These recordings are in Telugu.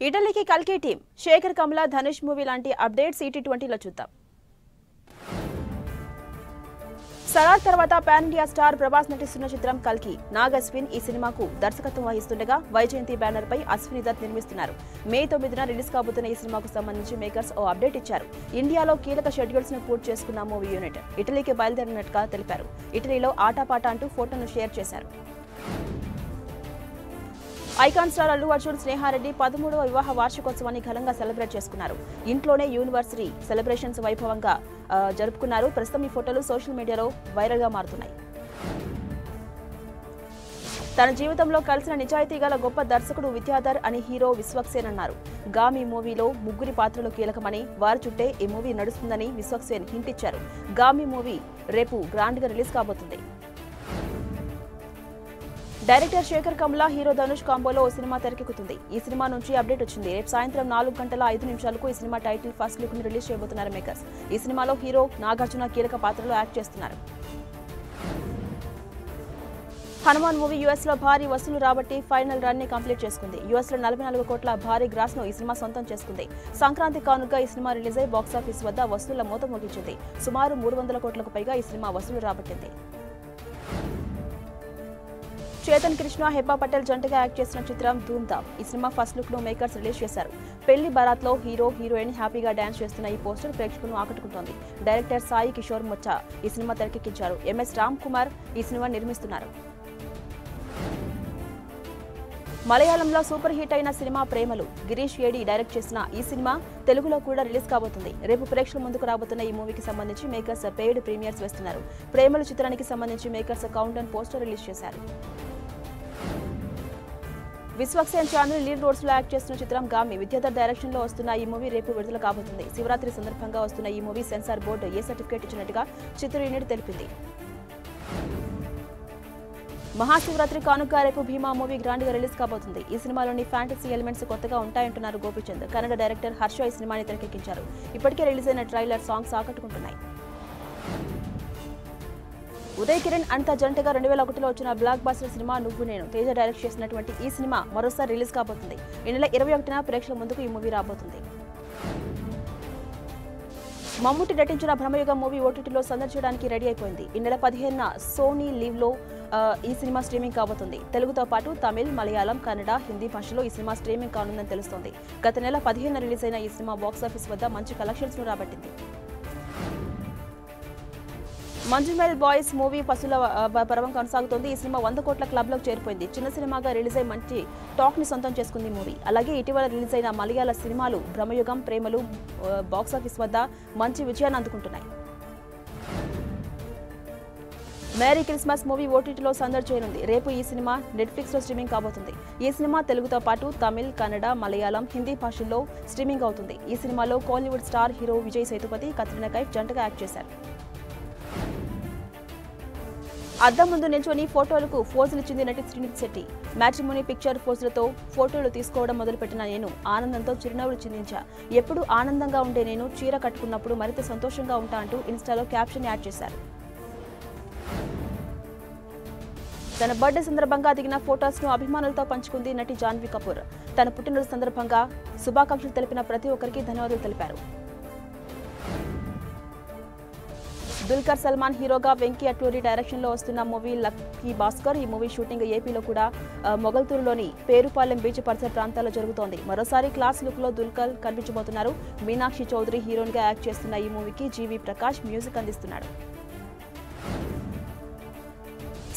ఇటలీకి కల్కి టీం శేఖర్ కమల ధనుష్ మూవీ లాంటి అప్డేట్స్ ET20లో చూద్దాం. సలార్ తర్వాత పాన్ ఇండియా స్టార్ ప్రభాస్ నటిస్తున్న చిత్రం కల్కి. నాగ్ అశ్విన్ ఈ సినిమాకు దర్శకత్వం వహిస్తుండగా వైజయంతి బ్యానర్ పై అశ్విని దత్ నిర్మిస్తున్నారు. మే 9న రిలీజ్ కాబోతున్న ఈ సినిమాకు సంబంధించి మేకర్స్ ఓ అప్డేట్ ఇచ్చారు. ఇండియాలో కీలక షెడ్యూల్స్ ను పూర్తి చేసుకున్న మూవీ యూనిట్ ఇటలీకి బయలుదేరినట్టుగా తెలిపారు. ఇటలీలో ఆటాపాట అంటూ ఫోటోను షేర్ చేశారు. ఐకాన్ స్టార్ అల్లు అర్జున్ స్నేహారెడ్డి 13వ వివాహ వార్షికోత్సవాన్ని ఘనంగా సెలబ్రేట్ చేసుకున్నారు. ఇంట్లోనే యూనివర్సరీ సెలబ్రేషన్స్ వైభవంగా జరుపుకున్నారు. ప్రస్తుతం ఈ ఫోటోలు సోషల్ మీడియాలో వైరల్ గా మారుతున్నాయి. తన జీవితంలో కలిసిన నిజాయితీ గల గొప్ప దర్శకుడు విద్యాధర్ అని హీరో విశ్వక్సేన్ అన్నారు. గామి మూవీలో ముగ్గురి పాత్రలు కీలకమని, వారి చుట్టే ఈ మూవీ నడుస్తుందని విశ్వక్సేన్ హింట్ ఇచ్చారు. గామి మూవీ రేపు గ్రాండ్ గా రిలీజ్ కాబోతుంది. డైరెక్టర్ శేఖర్ కమల హీరో ధనుష్ కాంబోలో ఓ సినిమా తెరకెక్కుతుంది. ఈ సినిమా నుంచి అప్డేట్ వచ్చింది. రేపు సాయంత్రం 4:05 ఈ సినిమా టైటిల్ ఫస్ట్ లుక్ ని రిలీజ్ చేయబోతున్నారు మేకర్స్. ఈ సినిమాలో హీరో నాగార్జున కీలక పాత్రలో యాక్ట్ చేస్తున్నారు. హనుమాన్ మూవీ యుఎస్ లో భారీ వసూలు రాబట్టి ఫైనల్ రన్ ని కంప్లీట్ చేసుకుంది. యుఎస్ లో 44 కోట్ల భారీ గ్రాస్ ను ఈ సినిమా సొంతం చేసుకుంది. సంక్రాంతి కానుకగా ఈ సినిమా రిలీజ్ అయి బాక్సాఫీస్ వద్ద వసూళ్ల మోత మోగించింది. సుమారు 300 కోట్లకు పైగా ఈ సినిమా వసూలు రాబట్టింది. చేతన్ కృష్ణ హెబ్బా పటేల్ జంటగా యాక్ట్ చేసిన చిత్రం ధూమ్ ధామ్. ఈ సినిమా ఫస్ట్ లుక్ ను మేకర్స్ రిలీజ్ చేశారు. పెళ్లి బరాత్ లో హీరో హీరోయిన్ హ్యాపీగా డాన్స్ చేస్తున్న ఈ పోస్టర్ ప్రేక్షకులను ఆకట్టుకుంటోంది. డైరెక్టర్ సాయి కిషోర్ ముచ్చ ఈ సినిమా తెరకెక్కించారు. MS రామ్ కుమార్ ఈ సినిమా నిర్మిస్తున్నారు. మలయాళంలో సూపర్ హిట్ అయిన సినిమా ప్రేమలు గిరీష్ ఏడి డైరెక్ట్ చేసిన ఈ సినిమా తెలుగులో కూడా రిలీజ్ కాబోతుంది. రేపు ప్రేక్షకుల ముందుకు రాబోతున్న ఈ మూవీకి సంబంధించి మేకర్స్ పెయిడ్ ప్రీమియర్స్ వేస్తున్నారు. ప్రేమలు చిత్రానికి సంబంధించి makers count down poster release చేశారు. విశ్వక్సేన్ ఛానల్ లీడ్ రోల్స్ లో యాక్ట్ చేస్తున్న చిత్రం గామి. విద్యాధర్ డైరెక్షన్ లో వస్తున్న ఈ మూవీ రేపు విడుదల కాబోతుంది. శివరాత్రి సందర్భంగా వస్తున్న ఈ మూవీ సెన్సార్ బోర్డు ఏ సర్టిఫికేట్ ఇచ్చినట్టుగా చిత్ర యూనిట్ తెలిపింది. మహాశివరాత్రి కానుక రేపు భీమా మూవీ గ్రాండ్ గా రిలీజ్ కాబోతుంది. ఈ సినిమాలోని ఫ్యాంటసీ ఎలిమెంట్స్ కొత్తగా ఉంటాయంటున్నారు గోపీచంద్. కన్నడ డైరెక్టర్ హర్ష ఈ సినిమాని తెరకెక్కించారు. ఇప్పటికే రిలీజ్ అయిన ట్రైలర్ సాంగ్స్ ఆకట్టుకుంటున్నాయి. ఉదయ్ కిరణ్ అనిత జంటగా 2001లో వచ్చిన బ్లాక్ బస్టర్ సినిమా నువ్వు నేను తేజ డైరెక్ట్ చేసినటువంటి ఈ సినిమా మరోసారి రిలీజ్ కాబోతుంది. ఈ నెల 21న ప్రేక్షకుల ముందుకు ఈ మూవీ రాబోతుంది. మమ్ముట్టి నటించిన భ్రమయుగం మూవీ ఓటీటీలో సందడి చేయడానికి రెడీ అయిపోయింది. ఈ నెల 15న సోనీ లీవ్ లో ఈ సినిమా స్ట్రీమింగ్ కాబోతుంది. తెలుగుతో పాటు తమిళ్, మలయాళం, కన్నడ, హిందీ భాషలో ఈ సినిమా స్ట్రీమింగ్ కానుందని తెలుస్తోంది. గత నెల 15న రిలీజ్ అయిన ఈ సినిమా బాక్సాఫీస్ వద్ద మంచి కలెక్షన్స్ ను రాబట్టింది. మంజుమేల్ బాయ్స్ మూవీ పసుల పర్వం కొనసాగుతోంది. ఈ సినిమా 100 కోట్ల క్లబ్ లోకి చేరిపోయింది. చిన్న సినిమాగా రిలీజ్ అయి మంచి టాక్ ని సొంతం చేసుకుంది మూవీ. అలాగే ఇటీవల రిలీజ్ అయిన మలయాళ సినిమాలు భ్రమయుగం, ప్రేమలు బాక్సాఫీస్ వద్ద మంచి విజయాన్ని అందుకుంటున్నాయి. మేరీ క్రిస్మస్ మూవీ ఓటీటీలో సందడి చేయనుంది. రేపు ఈ సినిమా నెట్ఫ్లిక్స్ లో స్ట్రీమింగ్ కాబోతుంది. ఈ సినిమా తెలుగుతో పాటు తమిళ్, కన్నడ, మలయాళం, హిందీ భాషల్లో స్ట్రీమింగ్ అవుతుంది. ఈ సినిమాలో కోలీవుడ్ స్టార్ హీరో విజయ్ సేతుపతి, కత్రినా కైఫ్ జంటగా యాక్ట్ చేశారు. అద్దం ముందు నిల్చొని ఫోటోలకు ఫోజులిచ్చింది నటి శ్రీనిధి శెట్టి. మ్యాట్రిమోనీ పిక్చర్ ఫోజులతో ఫోటోలు తీసుకోవడం మొదలుపెట్టిన నేను ఆనందంతో చిరునవ్వులు చిందించా. ఎప్పుడు ఆనందంగా ఉండే నేను చీర కట్టుకున్నప్పుడు మరింత సంతోషంగా ఉంటా అంటూ ఇన్స్టాలో క్యాప్షన్ యాడ్ చేశారు. తన బర్త్డే సందర్భంగా దిగిన ఫోటోస్ ను అభిమానులతో పంచుకుంది నటి జాన్వీ కపూర్. తన పుట్టినరోజు సందర్భంగా శుభాకాంక్షలు తెలిపిన ప్రతి ఒక్కరికి ధన్యవాదాలు తెలిపారు. దుల్కర్ సల్మాన్ హీరోగా వెంకీ అట్లూరి డైరెక్షన్ లో వస్తున్న మూవీ లక్కీ భాస్కర్. ఈ మూవీ షూటింగ్ ఏపీలో కూడా మొగల్తూరులోని పేరుపాలెం బీచ్ పరిసర ప్రాంతాల్లో జరుగుతోంది. మరోసారి క్లాస్ లుక్ లో దుల్కర్ కనిపించబోతున్నారు. మీనాక్షి చౌదరి హీరోయిన్ గా యాక్ట్ చేస్తున్న ఈ మూవీకి జీవి ప్రకాష్ మ్యూజిక్ అందిస్తున్నాడు.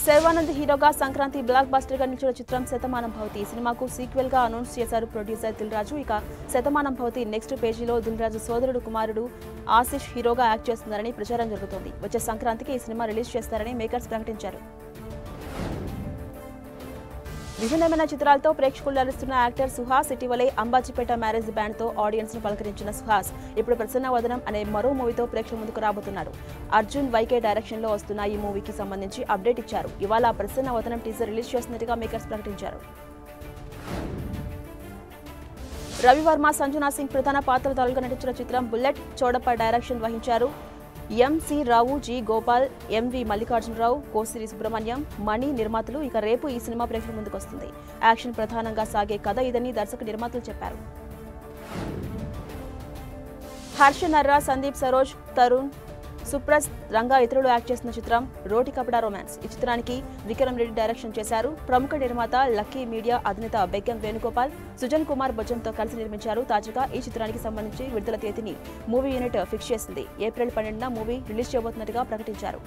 శర్వానంద్ హీరోగా సంక్రాంతి బ్లాక్ బస్టర్ గా నిలిచిన చిత్రం శతమానం భవతి. ఈ సినిమాకు సీక్వెల్ గా అనౌన్స్ చేశారు ప్రొడ్యూసర్ దిల్ రాజు. ఇక శతమానం భవతి నెక్స్ట్ పేజీలో దిల్ రాజు సోదరుడు కుమారుడు ఆశిష్ హీరోగా యాక్ట్ చేస్తున్నారని ప్రచారం జరుగుతోంది. వచ్చే సంక్రాంతికి ఈ సినిమా రిలీజ్ చేస్తారని మేకర్స్ ప్రకటించారు. విభిన్నమైన చిత్రాలతో ప్రేక్షకులు అలరిస్తున్న యాక్టర్ సుహాస్ ఇటీవలే అంబాజీపేట మ్యారేజ్ బ్యాండ్ తో ఆడియన్స్ ను పలకరించిన సుహాస్ ఇప్పుడు ప్రసన్న వదనం అనే మరో మూవీతో ప్రేక్షకుల ముందుకు రాబోతున్నాడు. అర్జున్ వైకే డైరెక్షన్ లో వస్తున్న ఈ మూవీకి సంబంధించి అప్డేట్ ఇచ్చారు. ఇవాళ ప్రసన్న వదనం టీజర్ రిలీజ్ చేస్తున్నట్టుగా మేకర్స్ ప్రకటించారు. రవివర్మ, సంజనా సింగ్ ప్రధాన పాత్రధారులుగా నటించిన చిత్రం బుల్లెట్. చౌడప్ప డైరెక్షన్ వహించారు. ఎంసి రావు, జి గోపాల్, ఎంవి మల్లికార్జునరావు, కోసిరి సుబ్రహ్మణ్యం, మణి నిర్మాతలు. ఇక రేపు ఈ సినిమా ప్రేక్షకుల ముందుకు వస్తుంది. యాక్షన్ ప్రధానంగా సాగే కథ ఇదని దర్శక నిర్మాతలు చెప్పారు. హర్ష నర్రా, సందీప్ సరోజ్, తరుణ్, సుప్రస్, రంగా ఇతరులు యాక్ట్ చేసిన చిత్రం రోటి కపడా రొమాన్స్. ఈ చిత్రానికి విక్రమ్ రెడ్డి డైరెక్షన్ చేశారు. ప్రముఖ నిర్మాత లక్కీ మీడియా అధినేత బెగ్గం వేణుగోపాల్, సుజన్ కుమార్ బొజ్జంతో కలిసి నిర్మించారు. తాజాగా ఈ చిత్రానికి సంబంధించి విడుదల తేదీని మూవీ యూనిట్ ఫిక్స్ చేసింది. ఏప్రిల్ 12న మూవీ రిలీజ్ చేయబోతున్నట్టుగా ప్రకటించారు.